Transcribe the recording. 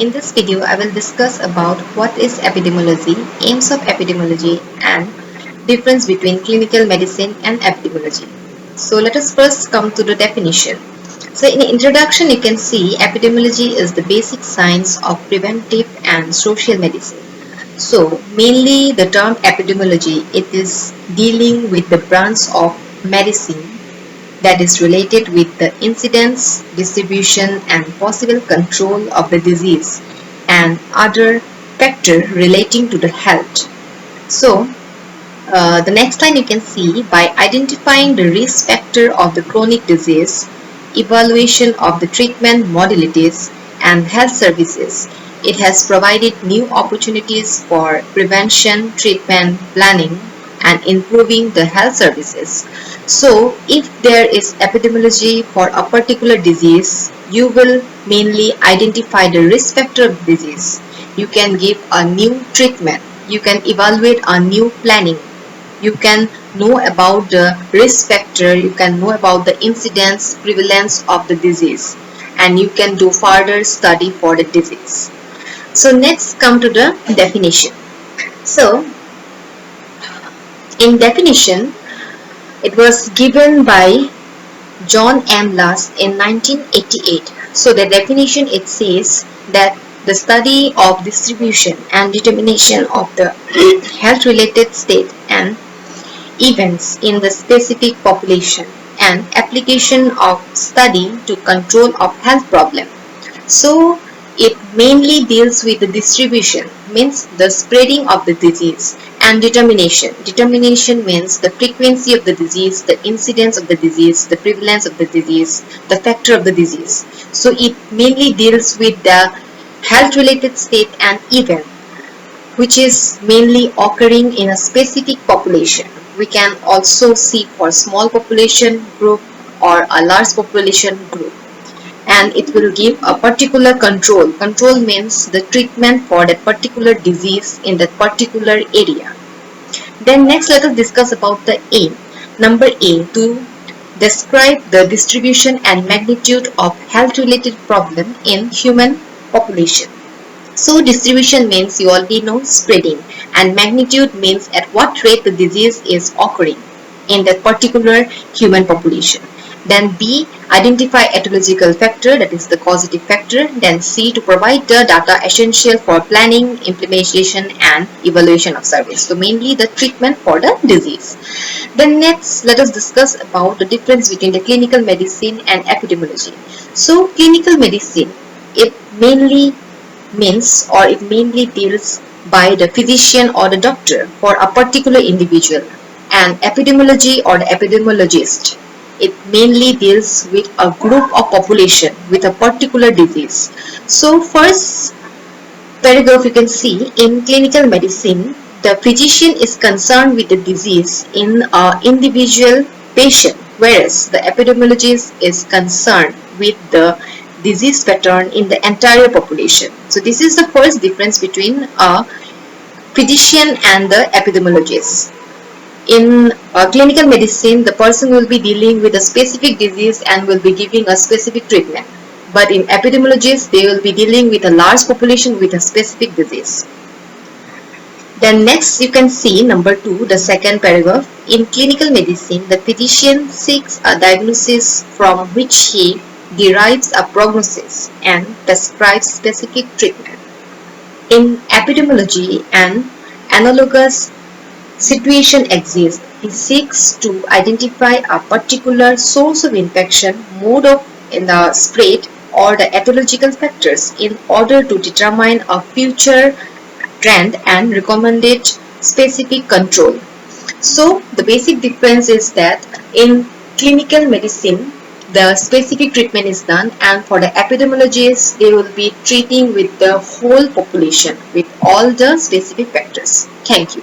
In this video, I will discuss about what is epidemiology, aims of epidemiology, and difference between clinical medicine and epidemiology. So let us first come to the definition. So in the introduction, you can see epidemiology is the basic science of preventive and social medicine. So mainly the term epidemiology, it is dealing with the branch of medicine that is related with the incidence, distribution, and possible control of the disease and other factors relating to the health. So, the next line you can see by identifying the risk factor of the chronic disease, evaluation of the treatment modalities, and health services. It has provided new opportunities for prevention, treatment, planning, and improving the health services. So, if there is epidemiology for a particular disease, you will mainly identify the risk factor of the disease. You can give a new treatment. You can evaluate a new planning. You can know about the risk factor. You can know about the incidence, prevalence of the disease, and you can do further study for the disease. So next come to the definition. So in definition, it was given by John M. Luss in 1988. So the definition it says that the study of distribution and determination of the health-related state and events in the specific population and application of study to control of health problem. So it mainly deals with the distribution, means the spreading of the disease, and determination. Determination means the frequency of the disease, the incidence of the disease, the prevalence of the disease, the factor of the disease. So it mainly deals with the health related state and event which is mainly occurring in a specific population. We can also see for small population group or a large population group. And it will give a particular control. Control means the treatment for that particular disease in that particular area. Then next let us discuss about the aim. Number A, to describe the distribution and magnitude of health related problem in human population. So distribution means you already know spreading, and magnitude means at what rate the disease is occurring in that particular human population. Then B, identify etiological factor, that is the causative factor. Then C, to provide the data essential for planning, implementation and evaluation of service. So mainly the treatment for the disease. Then next let us discuss about the difference between the clinical medicine and epidemiology. So clinical medicine, it mainly means or it mainly deals by the physician or the doctor for a particular individual, and epidemiology or the epidemiologist, it mainly deals with a group of population with a particular disease. So first paragraph you can see in clinical medicine, the physician is concerned with the disease in an individual patient, whereas the epidemiologist is concerned with the disease pattern in the entire population. So this is the first difference between a physician and the epidemiologist. In clinical medicine, the person will be dealing with a specific disease and will be giving a specific treatment. But in epidemiologists, they will be dealing with a large population with a specific disease. Then next you can see number 2, the second paragraph. In clinical medicine, the physician seeks a diagnosis from which he derives a prognosis and prescribes specific treatment. In epidemiology, an analogous situation exists. He seeks to identify a particular source of infection, mode of spread, or the etiological factors in order to determine a future trend and recommended specific control. So the basic difference is that in clinical medicine, the specific treatment is done, and for the epidemiologists, they will be treating with the whole population with all the specific factors. Thank you.